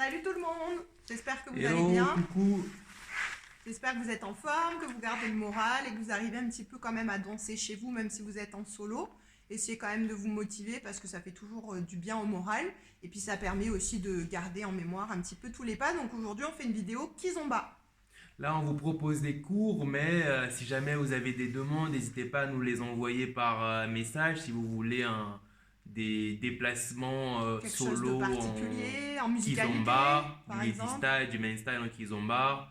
Salut tout le monde, j'espère que vous Hello, allez bien. coucou. J'espère que vous êtes en forme, que vous gardez le moral et que vous arrivez un petit peu quand même à danser chez vous, même si vous êtes en solo. Essayez quand même de vous motiver parce que ça fait toujours du bien au moral. Et puis ça permet aussi de garder en mémoire un petit peu tous les pas. Donc aujourd'hui on fait une vidéo Kizomba. Là, on vous propose des cours, mais si jamais vous avez des demandes, n'hésitez pas à nous les envoyer par message. Si vous voulez des déplacements Quelque chose de solo en particulier, en musicalité kizomba, du par easy exemple. style, du main style en kizomba,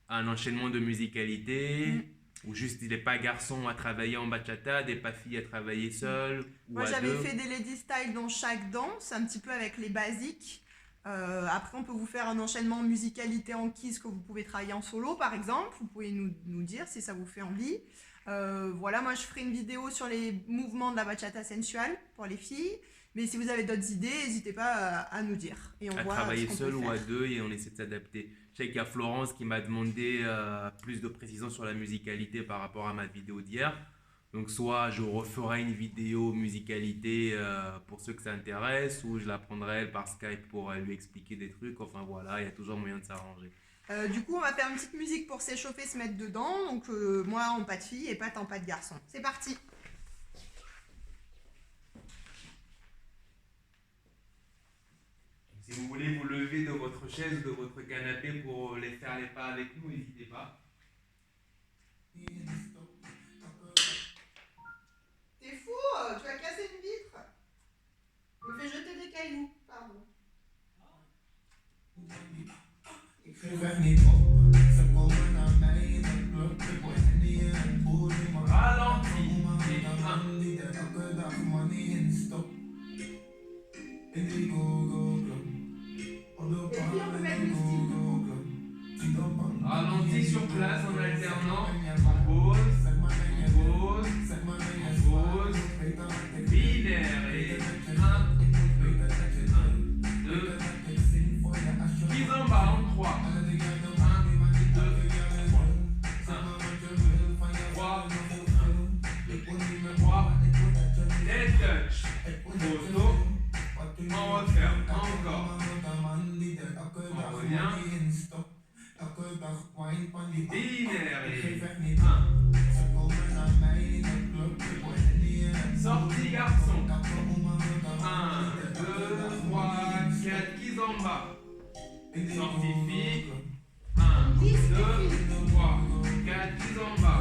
un enchaînement de musicalité, ou juste des pas garçons à travailler en bachata, des pas filles à travailler seules ou Moi à j'avais deux. fait des lady style dans chaque danse, un petit peu avec les basiques. Après on peut vous faire un enchaînement musicalité en kiss que vous pouvez travailler en solo par exemple. Vous pouvez nous dire si ça vous fait envie. Voilà, moi je ferai une vidéo sur les mouvements de la bachata sensuelle pour les filles. Mais si vous avez d'autres idées, n'hésitez pas à nous dire. Et on À voit ce travailler qu'on peut seul ou à faire. deux et on essaie de s'adapter. Je sais qu'il y a Florence qui m'a demandé plus de précision sur la musicalité par rapport à ma vidéo d'hier. Donc soit je referai une vidéo musicalité pour ceux que ça intéresse, ou je la prendrai elle par Skype pour lui expliquer des trucs. Enfin voilà, il y a toujours moyen de s'arranger. Du coup, on va faire une petite musique pour s'échauffer, se mettre dedans. Donc moi en pas de fille et Pat en pas de garçon. C'est parti. Si vous voulez vous lever de votre chaise ou de votre canapé pour les faire les pas avec nous, n'hésitez pas. T'es fou, tu vas casser une vitre. Me fais jeter des cailloux, pardon. Ralenti. Et puis on peut mettre le style. Ralenti sur place en alternant. Pause, pause, pause. Binaire et 1, 2, 2. Kizomba en 3. 1, 2, 3, 3. Les touch. Photo. On referme. Encore. On revient. Binaire et 1. Sortie garçon. 1, 2, 3, 4. Kizomba. Sortie fille. 1, 2, 3, 4. Kizomba.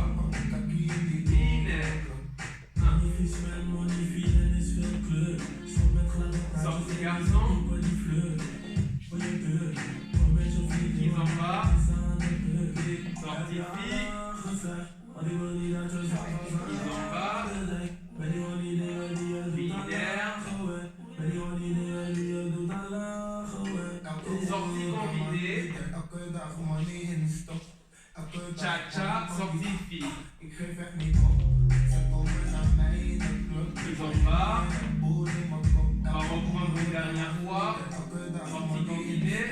Binaire. 1. Sortie garçon. Kizomba. Sortie fille. Kizomba. Binaire. Sortie combinée. Cha-cha. Sortie fille. Kizomba. On va reprendre une dernière fois. Sortie combinée.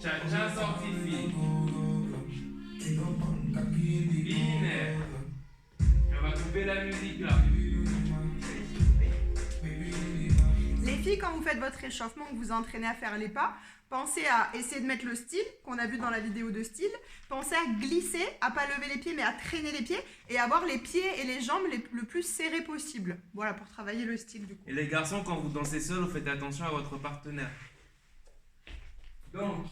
Cha-cha, sortie fille. Binaire. Et on va couper la musique là. Les filles, quand vous faites votre échauffement, que vous entraînez à faire les pas, pensez à essayer de mettre le style qu'on a vu dans la vidéo de style. Pensez à glisser, à pas lever les pieds mais à traîner les pieds et avoir les pieds et les jambes le plus serrés possible. Voilà pour travailler le style du coup. Et les garçons, quand vous dansez seul, vous faites attention à votre partenaire. Donc,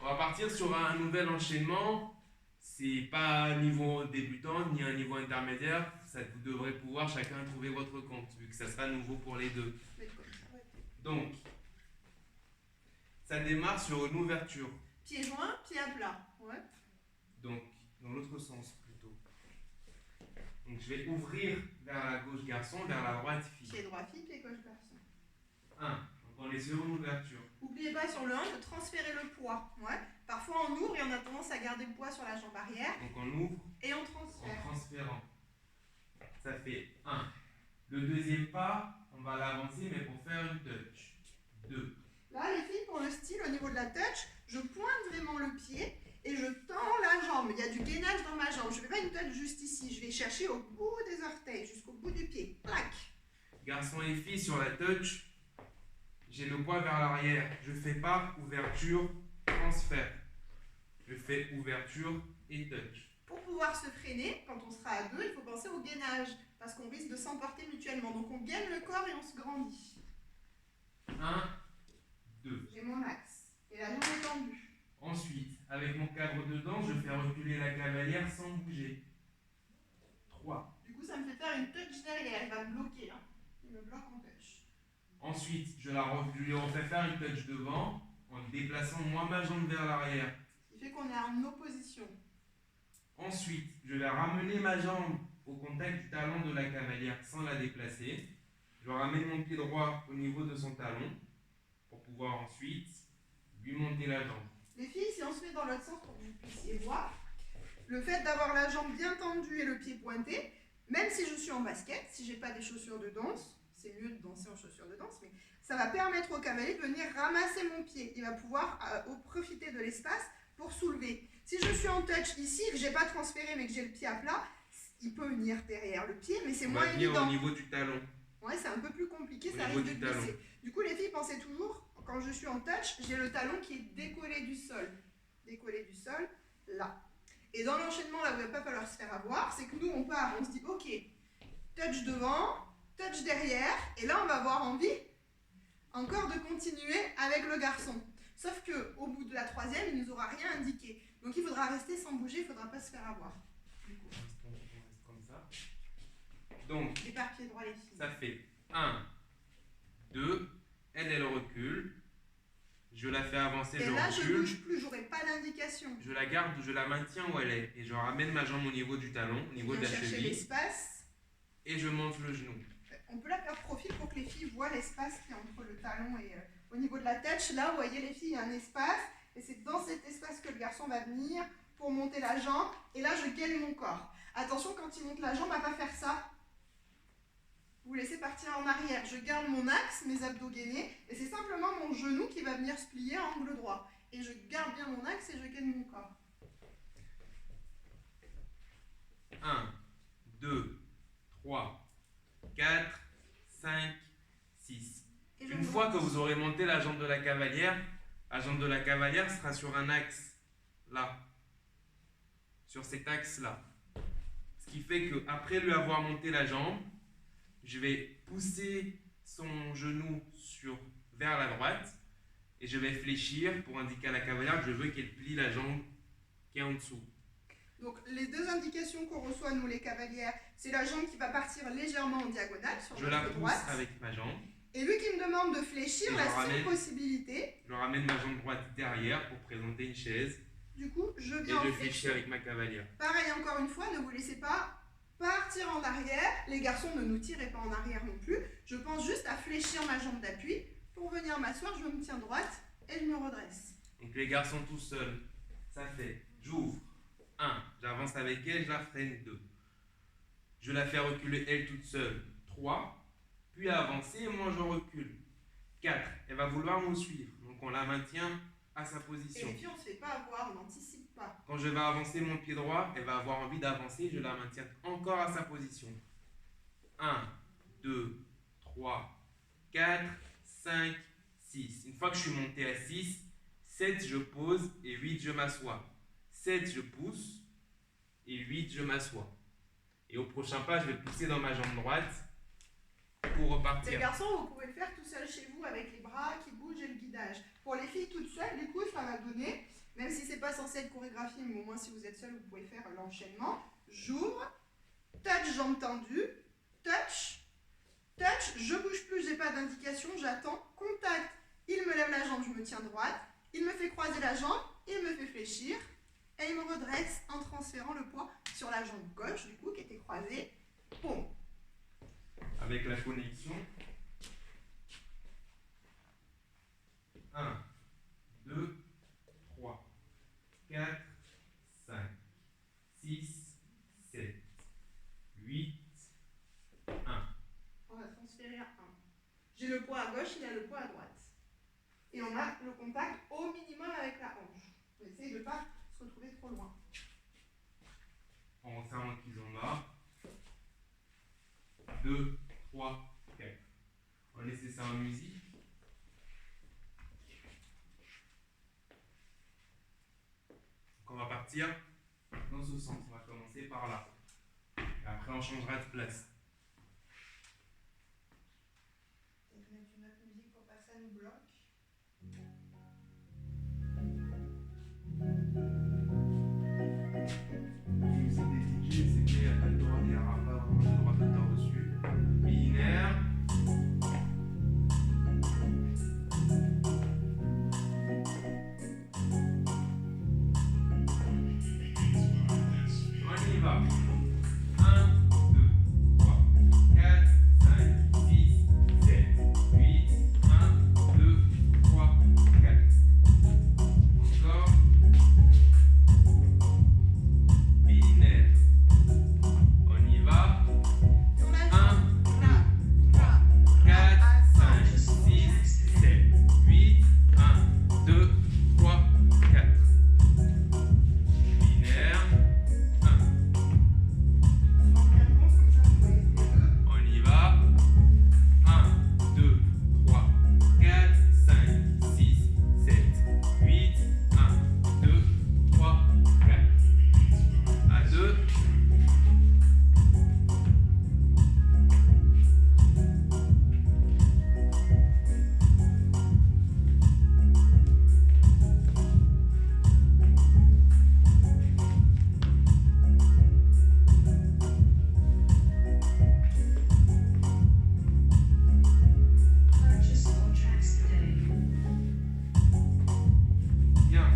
on va partir sur un nouvel enchaînement. C'est pas un niveau débutant ni un niveau intermédiaire. Ça, vous devrez pouvoir chacun trouver votre compte, vu que ça sera nouveau pour les deux. Donc, ça démarre sur une ouverture. Pieds joints, pieds à plat. Ouais. Donc, dans l'autre sens plutôt. Donc, je vais ouvrir vers la gauche garçon, vers la droite fille. Pied droit fille, pied gauche garçon. 1. Donc, on est sur une ouverture. N'oubliez pas sur le 1 de transférer le poids. Ouais. Parfois on ouvre et on a tendance à garder le poids sur la jambe arrière. Donc, on ouvre Et on en transfère. transférant. Ça fait 1. Le deuxième pas, on va l'avancer, mais pour faire une touch. 2. Là, les filles, pour le style, au niveau de la touch, je pointe vraiment le pied et je tends la jambe. Il y a du gainage dans ma jambe. Je ne fais pas une touch juste ici. Je vais chercher au bout des orteils, jusqu'au bout du pied. Plac. Garçon et fille sur la touch, j'ai le poids vers l'arrière. Je ne fais pas ouverture, transfert. Je fais ouverture et touch. Pour pouvoir se freiner, quand on sera à deux, il faut penser au gainage, parce qu'on risque de s'emporter mutuellement. Donc on gaine le corps et on se grandit. 1, 2. J'ai mon axe. Et la jambe est tendue. Ensuite, avec mon cadre de danse, je fais reculer la cavalière sans bouger. 3. Du coup, ça me fait faire une touch derrière. Elle va me bloquer là. Il me bloque en touch. Ensuite, je lui refais faire une touch devant en déplaçant moi ma jambe vers l'arrière. Ce qui fait qu'on est en opposition. Ensuite, je vais ramener ma jambe au contact du talon de la cavalière sans la déplacer. Je ramène mon pied droit au niveau de son talon pour pouvoir ensuite lui monter la jambe. Les filles, si on se met dans l'autre sens pour que vous puissiez voir, le fait d'avoir la jambe bien tendue et le pied pointé, même si je suis en basket, si j'ai pas des chaussures de danse, c'est mieux de danser en chaussures de danse, mais ça va permettre au cavalier de venir ramasser mon pied. Il va pouvoir profiter de l'espace pour soulever. Si je suis en touch ici, que j'ai pas transféré mais que j'ai le pied à plat, il peut venir derrière le pied, mais c'est moins évident. Au niveau du talon. Ouais, c'est un peu plus compliqué, ça risque de glisser. Du coup, les filles, pensez toujours, quand je suis en touch, j'ai le talon qui est décollé du sol. Décollé du sol, là. Et dans l'enchaînement, là où il va pas falloir se faire avoir, c'est que nous, on part, on se dit, ok, touch devant, touch derrière, et là, on va avoir envie encore de continuer avec le garçon. Sauf qu'au bout de la troisième, il ne nous aura rien indiqué. Donc, il faudra rester sans bouger, il ne faudra pas se faire avoir. On reste comme ça. Donc, éparpillez droit les filles. Ça fait 1, 2, elle recule. Je la fais avancer, et je là, recule. je ne bouge plus, j'aurai pas d'indication. Je la garde, je la maintiens où elle est. Et je ramène ma jambe au niveau du talon, au niveau de la cheville. L'espace. Et je monte le genou. On peut la faire profil pour que les filles voient l'espace qui est entre le talon et au niveau de la touch. Là, vous voyez les filles, il y a un espace. Et c'est dans cet espace que le garçon va venir pour monter la jambe. Et là, je gaine mon corps. Attention, quand il monte la jambe, à ne pas faire ça. Vous laissez partir en arrière. Je garde mon axe, mes abdos gainés. Et c'est simplement mon genou qui va venir se plier à angle droit. Et je garde bien mon axe et je gagne mon corps. 1, 2, 3, 4, 5, 6. Une fois que vous aurez monté la jambe de la cavalière sera sur un axe là. Sur cet axe-là. Ce qui fait qu'après lui avoir monté la jambe, je vais pousser son genou vers la droite et je vais fléchir pour indiquer à la cavalière que je veux qu'elle plie la jambe qui est en dessous. Donc les deux indications qu'on reçoit nous les cavalières, c'est la jambe qui va partir légèrement en diagonale sur notre droite. Je la pousse avec ma jambe. Et lui qui me demande de fléchir, la seule possibilité. Je ramène ma jambe droite derrière pour présenter une chaise. Du coup, je viens et je fléchis avec ma cavalière. Pareil, encore une fois, ne vous laissez pas partir en arrière. Les garçons, ne nous tirez pas en arrière non plus. Je pense juste à fléchir ma jambe d'appui. Pour venir m'asseoir, je me tiens droite et je me redresse. Donc les garçons tout seuls, ça fait, j'ouvre, 1, j'avance avec elle, je la freine, 2. Je la fais reculer elle toute seule, 3. Puis avancer et moi je recule. 4. Elle va vouloir nous suivre. Donc on la maintient à sa position. Et puis on ne se fait pas avoir, on n'anticipe pas. Quand je vais avancer mon pied droit, elle va avoir envie d'avancer, je la maintiens encore à sa position. 1, 2, 3, 4, 5, 6. Une fois que je suis monté à 6, 7 je pose et 8 je m'assois. 7 je pousse et 8 je m'assois. Et au prochain pas, je vais pousser dans ma jambe droite pour repartir. Les garçons, vous pouvez le faire tout seul chez vous avec les bras qui bougent et le guidage. Pour les filles toutes seules, du coup, ça va donner, même si c'est pas censé être chorégraphié, mais au moins si vous êtes seul, vous pouvez faire l'enchaînement. J'ouvre, touch, jambe tendue, touch, touch, je bouge plus, j'ai pas d'indication, j'attends, contact, il me lève la jambe, je me tiens droite, il me fait croiser la jambe, il me fait fléchir, et il me redresse en transférant le poids sur la jambe gauche, du coup, qui était croisée, boum. Avec la connexion. 1, 2, 3, 4, 5, 6, 7, 8, 1. On va transférer à 1. J'ai le poids à gauche, il a le poids à droite. Et on a le contact au minimum avec la hanche. On essaye de ne pas se retrouver trop loin. En serrant qu'ils ont là. 2, 3, 4. On laisse ça en musique. repartir dans ce sens. On va commencer par là. Et après, on changera de place. Peut-être mettre une autre musique pour pas que ça nous bloque. La musique des DJ, c'est qu'il n'y a pas de droit, il n'y aura pas vraiment de droit d'auteur dessus. Binaire. On y va. 1, 2, 3, 4, 5, 6, 7, 8, 1, 2, 3, 4. Encore. Binaire. On y va. On lâche 1, là, 3, 4, 5, 6, 7, 8, 1, 2, 3, 4. Binaire. 1. On y va. 1, 2, 3, 4, 5, 6, 7, 8, 1, 2, 3, 4. À 2. Purchase all tracks today. Bien.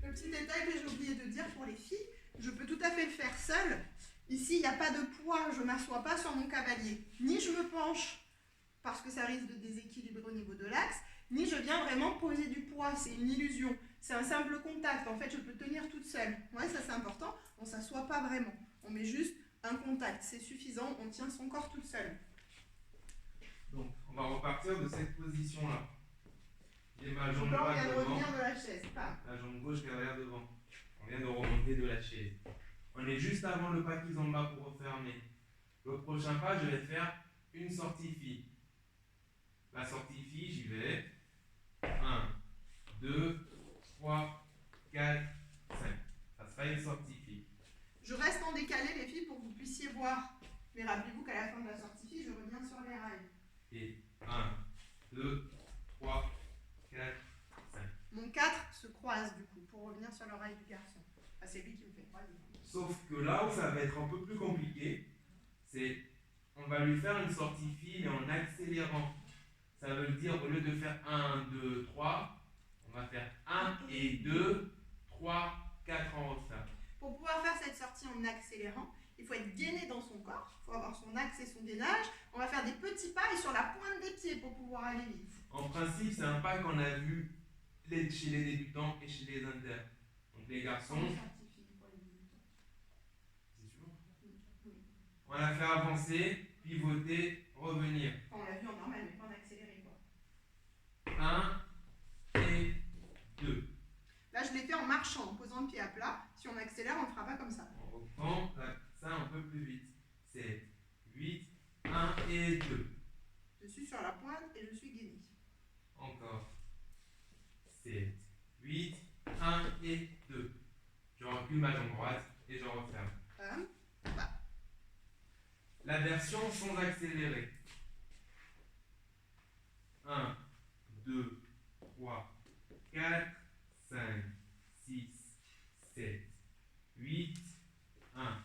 Le petit détail que j'ai oublié de dire pour les filles, je peux tout à fait le faire seule. Ici, il n'y a pas de poids, je ne m'assois pas sur mon cavalier. Ni je me penche, parce que ça risque de déséquilibrer au niveau de l'axe, ni je viens vraiment poser du poids, c'est une illusion. C'est un simple contact, en fait, je peux tenir toute seule. Ouais, ça c'est important, on ne s'assoit pas vraiment. On met juste un contact, c'est suffisant, on tient son corps toute seule. Donc, on va repartir de cette position-là. J'ai ma jambe Donc là, on droite vient de devant, revenir de la chaise. Pam. la jambe gauche derrière devant. On vient de remonter de la chaise. On est juste avant le pas qui en bas pour refermer. Le prochain pas, je vais faire une sortie fille. La sortie fille, j'y vais. 1, 2, 3, 4, 5. Ça sera une sortie fille. Je reste en décalé, les filles, pour que vous puissiez voir. Mais rappelez-vous qu'à la fin de la sortie fille, je reviens sur les rails. Et 1, 2, 3, 4, 5. Mon 4 se croise, du coup, pour revenir sur le rail du garçon. Ah, c'est lui qui me fait croiser. Sauf que là où ça va être un peu plus compliqué, c'est on va lui faire une sortie fine en accélérant. Ça veut dire au lieu de faire 1, 2, 3, on va faire 1 et 2, 3, 4 en retard. Pour pouvoir faire cette sortie en accélérant, il faut être gainé dans son corps, il faut avoir son axe et son gainage. On va faire des petits pas et sur la pointe des pieds pour pouvoir aller vite. En principe, c'est un pas qu'on a vu chez les débutants et chez les inter. Donc les garçons, Sortie fine pour les débutants. c'est sûr. Oui. On la fait avancer, pivoter, revenir. Enfin, on l'a vu en normal, mais pas en accéléré, quoi. 1 et 2. Là, je l'ai fait en marchant, en posant le pied à plat. Si on accélère, on ne fera pas comme ça. On reprend ça un peu plus vite. 7, 8, 1 et 2. Je suis sur la pointe et je suis gainé. Encore. 7, 8, 1 et 2. Je recule ma jambe droite et je referme. La version sans accélérer. 1, 2, 3, 4, 5, 6, 7, 8, 1,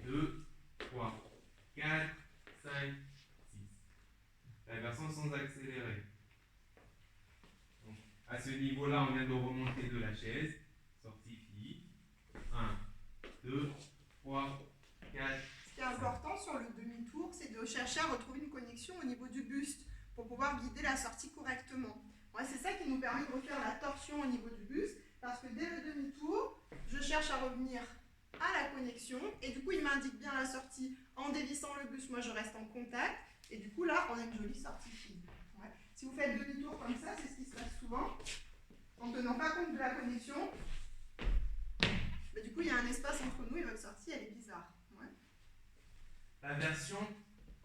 2, 3, 4, 5, 6. La version sans accélérer. Donc, à ce niveau-là, on vient de remonter de la chaise. Sortie fille. 1, 2, 3, 4. Ce qui est important sur le demi-tour, c'est de chercher à retrouver une connexion au niveau du buste pour pouvoir guider la sortie correctement. Ouais, c'est ça qui nous permet de refaire la torsion au niveau du buste, parce que dès le demi-tour, je cherche à revenir à la connexion, et du coup, il m'indique bien la sortie en dévissant le buste. Moi, je reste en contact, et du coup, là, on a une jolie sortie fine. Ouais. Si vous faites demi-tour comme ça, c'est ce qui se passe souvent, en tenant pas compte de la connexion. Mais du coup, il y a un espace entre nous et votre sortie, elle est bizarre. Ouais. La version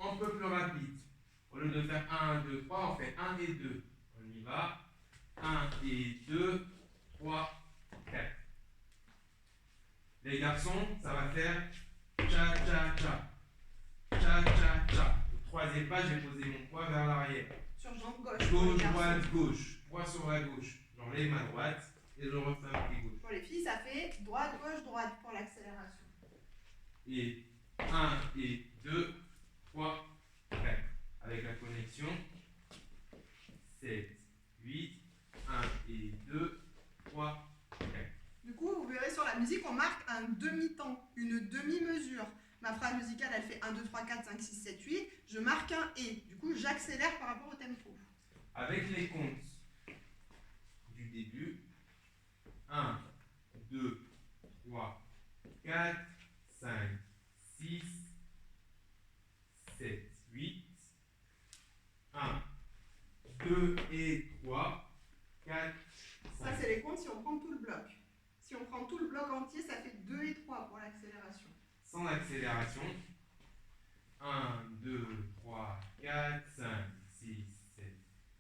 un peu plus rapide. Au lieu de faire 1, 2, 3, on fait 1 et 2. On y va. 1 et 2, 3, Les garçons, ça va faire cha-cha-cha. Cha-cha-cha. Au troisième pas, je vais poser mon poids vers l'arrière. Sur jambe gauche. pour les Gauche, garçons. droite, gauche. Poids sur la gauche. J'enlève ma droite et je refais un pied gauche. Pour les filles, ça fait droite, gauche, droite pour l'accélération. Et 1 et 2, 3, 4. Avec la connexion. 7, 8, 1 et 2, 3, 4. Du coup, vous verrez sur la musique, on marque un demi-temps, une demi-mesure. Ma phrase musicale, elle fait 1, 2, 3, 4, 5, 6, 7, 8. Je marque un et. Du coup, j'accélère par rapport au tempo. Avec les comptes du début, 1, 2, 3, 4, 5, 6, 7, 8, 1, 2 et 3, 4, Ça, 5. c'est les comptes si on prend tout le bloc. Si on prend tout le bloc entier, ça fait 2 et 3 pour l'accélération. Sans accélération, 1, 2, 3, 4, 5, 6, 7,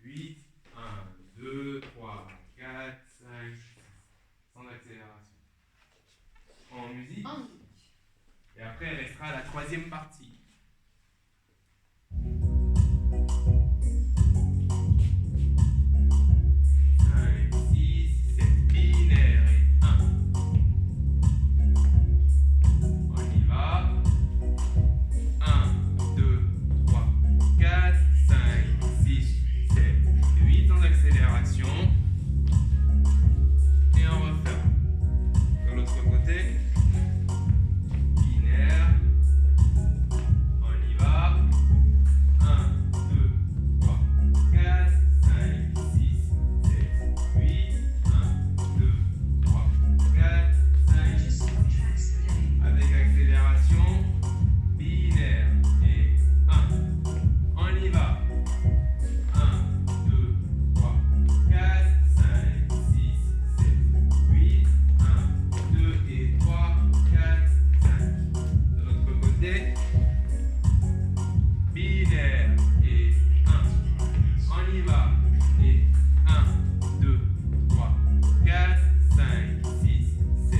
8, 1, 2, 3, 4, 5, 6. Sans accélération. En musique. En musique. Et après, il restera la troisième partie. 5, 6, 7, binaire et 1. On y va. 1, 2, 3, 4, 5, 6, 7, 8 sans accélération. Et on referme. De l'autre côté. Binaire. On y va. 1, 2, 3, 4, 5, 6, 7, 8. 1, 2, 3, 4, 5. Purchase all tracks today. Avec accélération. Binaire. Et 1. On y va. 1, 2, 3, 4, 5, 6, 7, 8. 1, 2 et 3, 4, 5. De l'autre côté. Binaire et 1. On y va. Et 1, 2, 3, 4, 5, 6, 7,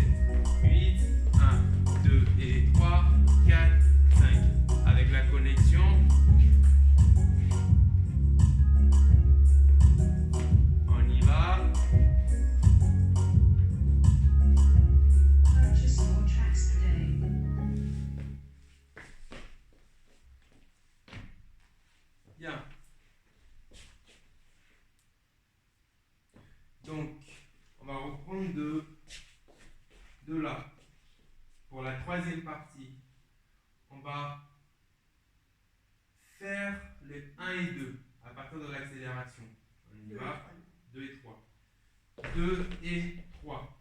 8. 1, 2 et 3, 4, 5. Avec la connexion. On y va. Purchase all tracks today. Bien. Donc, on va reprendre de là. Pour la troisième partie, on va faire les 1 et 2 à partir de l'accélération. On y 2 et va. 3. 2 et 3. 2 et 3.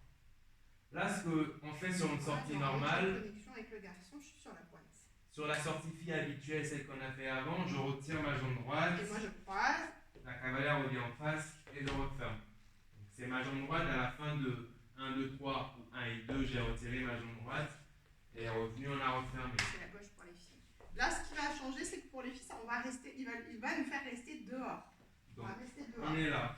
Là, ce qu'on fait sur une sortie normale, Connexion avec le garçon, je suis sur la pointe. sur la sortie fille habituelle, celle qu'on a fait avant, je retire ma jambe droite, Et moi, je croise. la cavalière revient en face et je referme. Donc, c'est ma jambe droite à la fin de 1, 2, 3 ou 1 et 2, j'ai retiré ma jambe droite et revenu, on a refermé. C'est la gauche pour les filles. Là, ce qui va changer, c'est que pour les filles, ça, on va rester, il va nous faire rester dehors. On Donc, va rester dehors. on est là.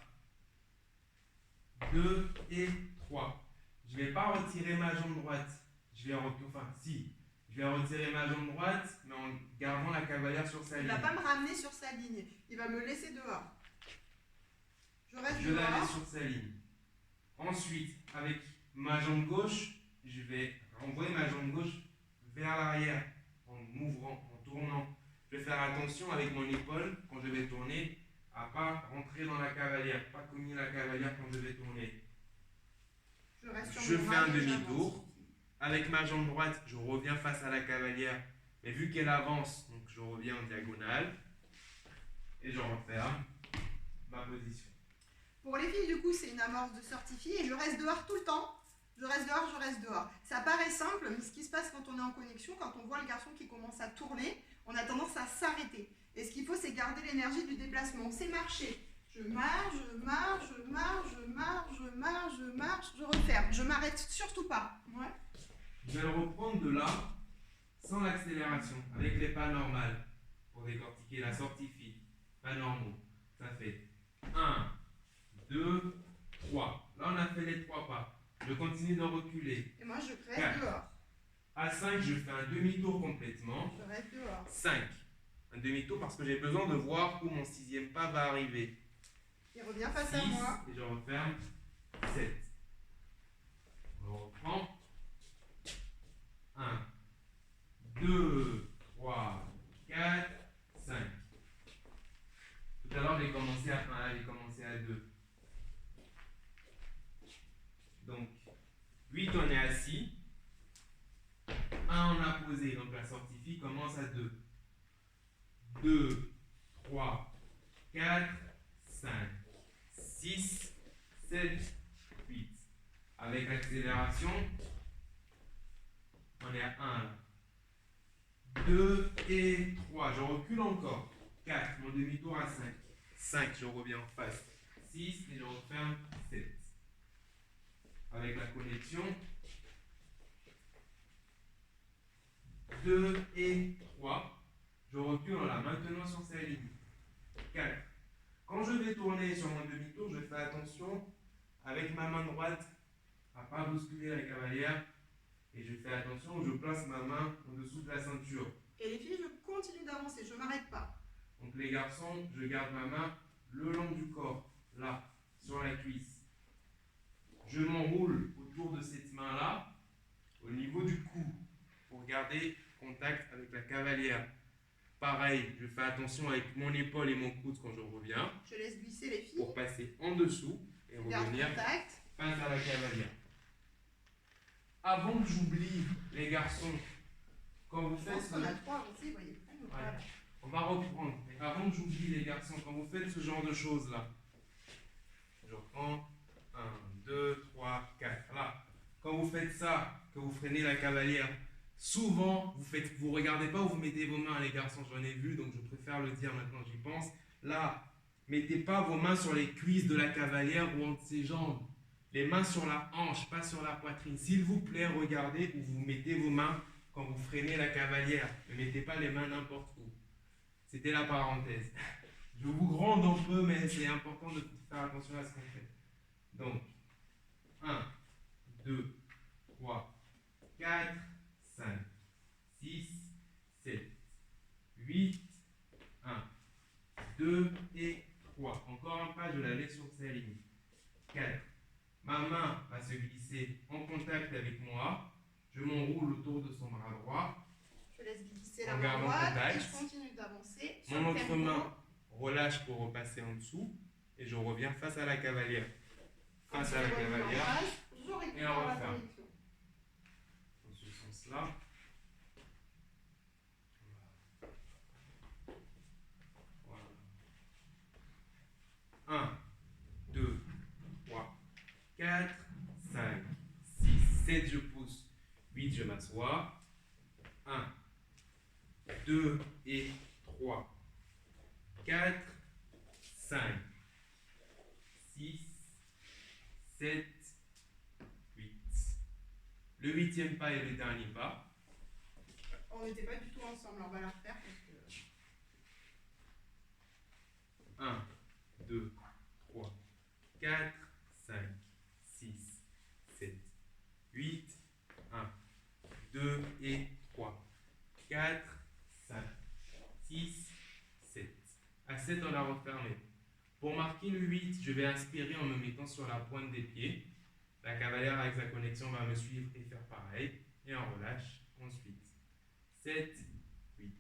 2 et 3. Je ne vais pas retirer ma jambe droite. Je vais je vais retirer ma jambe droite, mais en gardant la cavalière sur sa Il ligne. va pas me ramener sur sa ligne. Il va me laisser dehors. Je reste Je la laisse dehors. sur sa ligne. Ensuite, avec ma jambe gauche, je vais renvoyer ma jambe gauche vers l'arrière en m'ouvrant, en tournant. Je vais faire attention avec mon épaule quand je vais tourner à pas rentrer dans la cavalière, pas cogner la cavalière quand je vais tourner. Je reste sur Je mon fais un rail et demi-tour. j'avance. Avec ma jambe droite, je reviens face à la cavalière, mais vu qu'elle avance, donc je reviens en diagonale et je referme ma position. Pour les filles, du coup, c'est une amorce de sortie fille et je reste dehors tout le temps. Je reste dehors, je reste dehors. Ça paraît simple, mais ce qui se passe quand on est en connexion, quand on voit le garçon qui commence à tourner, on a tendance à s'arrêter. Et ce qu'il faut, c'est garder l'énergie du déplacement. C'est marcher. Je marche, je marche, je marche, je marche, je marche, je marche, je referme. Je m'arrête surtout pas. Ouais. Je vais le reprendre de là, sans l'accélération, avec les pas normales, pour décortiquer la sortie fille. Pas normaux. Ça fait 1, 2, 3. Là, on a fait les 3 pas. Je continue de reculer. Et moi, je reste Quatre. dehors. À 5, je fais un demi-tour complètement. Je reste dehors. 5. Un demi-tour parce que j'ai besoin de voir où mon sixième pas va arriver. Il revient face à 6, moi. et je referme. 7. On reprend. 1, 2, 3, 4, 5. Tout à l'heure, j'ai commencé à 1, là, j'ai commencé à 2. Donc, 8, on est assis. 1, on a posé. Donc, la sortie phi commence à 2. 2, 3, 4, 5, 6, 7, 8. Avec l'accélération, on est à 1 là. 2 et 3. Je recule encore. 4, mon demi-tour à 5. 5, je reviens en face. 6 et je referme 7. Avec la connexion. 2 et 3. Je recule en la maintenant sur sa ligne. 4. Quand je vais tourner sur mon demi-tour, je fais attention avec ma main droite à ne pas bousculer la cavalière. Et je fais attention, je place ma main en dessous de la ceinture. Et les filles, je continue d'avancer, je ne m'arrête pas. Donc les garçons, je garde ma main le long du corps, là, sur la cuisse. Je m'enroule autour de cette main-là, au niveau du cou, pour garder contact avec la cavalière. Pareil, je fais attention avec mon épaule et mon coude quand je reviens, Je laisse glisser les filles. pour passer en dessous et Je garde revenir contact. face à la cavalière. Avant que j'oublie, les garçons, quand vous Je faites pense ce... qu'on a 3 avancées, vous voyez. Voilà. On va reprendre. Mais avant que j'oublie, les garçons, quand vous faites ce genre de choses-là, je reprends 1, 2, 3, 4. Là, quand vous faites ça, que vous freinez la cavalière, souvent, vous regardez pas où vous mettez vos mains, les garçons, j'en ai vu, donc je préfère le dire maintenant, j'y pense. Là, mettez pas vos mains sur les cuisses de la cavalière ou entre ses jambes. Les mains sur la hanche, pas sur la poitrine. S'il vous plaît, regardez où vous mettez vos mains quand vous freinez la cavalière. Ne mettez pas les mains n'importe où. C'était la parenthèse. Je vous gronde un peu, mais c'est important de faire attention à ce qu'on fait. Donc, 1, 2, 3, 4, 5, 6, 7, 8, 1, 2 et 3. Encore un pas, je la laisse sur sa ligne. 4. Ma main va se glisser en contact avec moi. Je m'enroule autour de son bras droit. Je laisse glisser En la main gardant droite contact. et je continue d'avancer. sur Mon le autre tempo. main relâche pour repasser en dessous. Et je reviens face à la cavalière. Face à la Je reviens en cavalière. face, je récupère Et on la referme. connexion. Dans ce sens-là. Voilà. 1, 2, 3, 4, 5, 6, 7, je pousse. 8, je m'assois. 1, 2 et 3, 4, 5, 6, 7, 8. Le huitième pas et le dernier pas. On n'était pas du tout ensemble, on va la refaire parce que... 1, 2, 3, 4, 5, 6, 7, 8, 1, 2 et 3, 4, 5, 6, 7. À 7, on l'a refermé. Pour marquer le 8, je vais inspirer en me mettant sur la pointe des pieds. La cavalière avec sa connexion va me suivre et faire pareil. Et on relâche ensuite. 7, 8.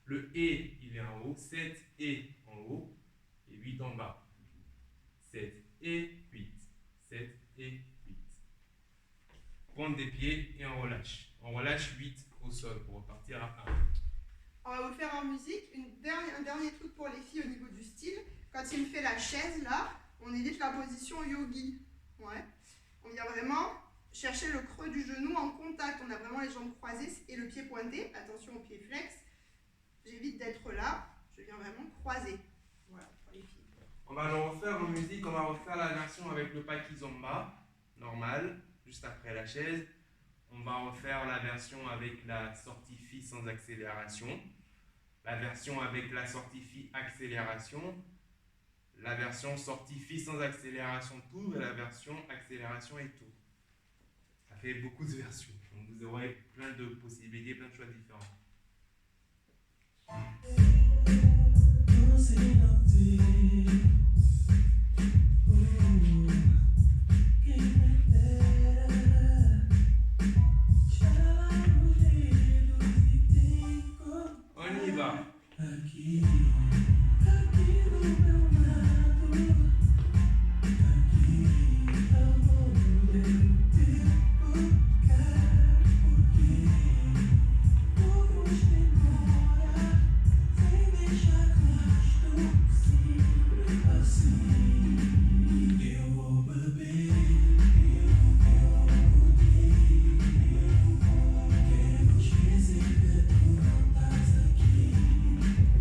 Le et, il est en haut. 7 et en haut. Et 8 en bas. 7 et 8. 7 et 8. Pointe des pieds et on relâche. On relâche 8 au sol pour repartir à 1. On va vous faire en musique un dernier truc pour les filles au niveau du style. Quand il me fait la chaise là, on évite la position yogi. Ouais. On vient vraiment chercher le creux du genou en contact. On a vraiment les jambes croisées et le pied pointé. Attention au pied flex. J'évite d'être là. Je viens vraiment croiser. Voilà pour les filles. On va le refaire en musique. On va refaire la version avec le pas kizomba, normal, juste après la chaise. On va refaire la version avec la sortie phi sans accélération. La version avec la sortie phi accélération. La version sortie phi sans accélération tour et la version accélération et tour. fait beaucoup de versions. Donc vous aurez plein de possibilités, plein de choix différents. On y va.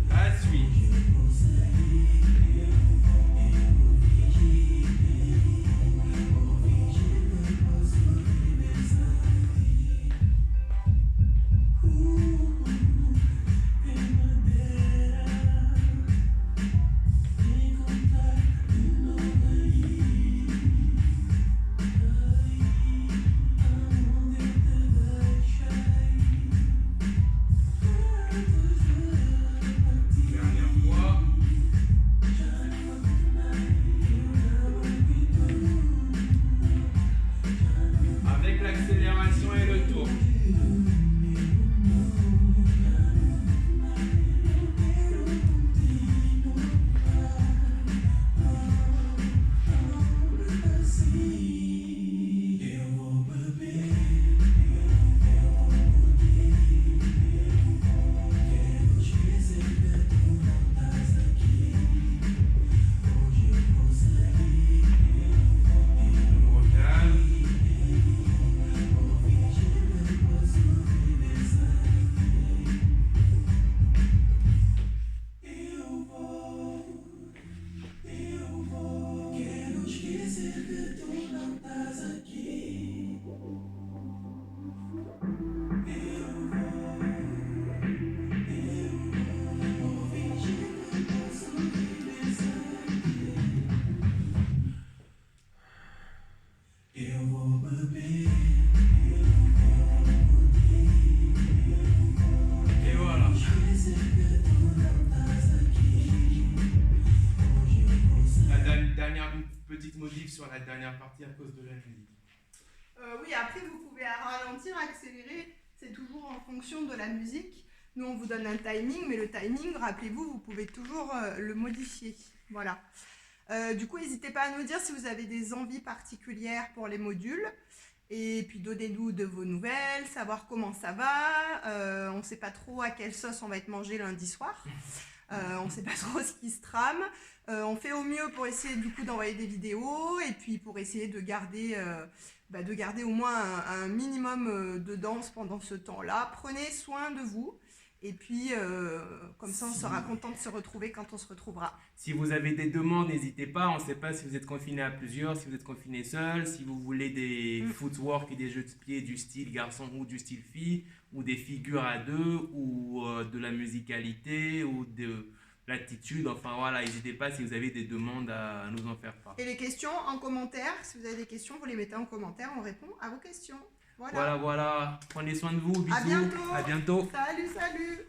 À suivre. Dernière fois. Avec l'accélération et le tour. On recale. Et voilà. Dernière petite modif sur la dernière partie à cause de la musique. Oui, après vous pouvez ralentir, accélérer, c'est toujours en fonction de la musique. Nous on vous donne un timing, mais le timing, rappelez-vous, vous pouvez toujours le modifier. Voilà. Du coup, n'hésitez pas à nous dire si vous avez des envies particulières pour les modules. Et puis donnez-nous de vos nouvelles, savoir comment ça va. On ne sait pas trop à quelle sauce on va être mangé lundi soir. On ne sait pas trop ce qui se trame. On fait au mieux pour essayer du coup d'envoyer des vidéos et puis pour essayer de garder au moins un minimum de danse pendant ce temps-là. Prenez soin de vous et puis comme ça on sera content de se retrouver quand on se retrouvera. Si vous avez des demandes, n'hésitez pas. On ne sait pas si vous êtes confiné à plusieurs, si vous êtes confiné seul, si vous voulez des footwork et des jeux de pied du style garçon ou du style fille, ou des figures à deux, ou de la musicalité, ou de l'attitude. Enfin voilà, n'hésitez pas si vous avez des demandes à nous en faire part. Et les questions en commentaire, si vous avez des questions, vous les mettez en commentaire, on répond à vos questions. Voilà. Prenez soin de vous. Bisous. À bientôt. À bientôt. Salut.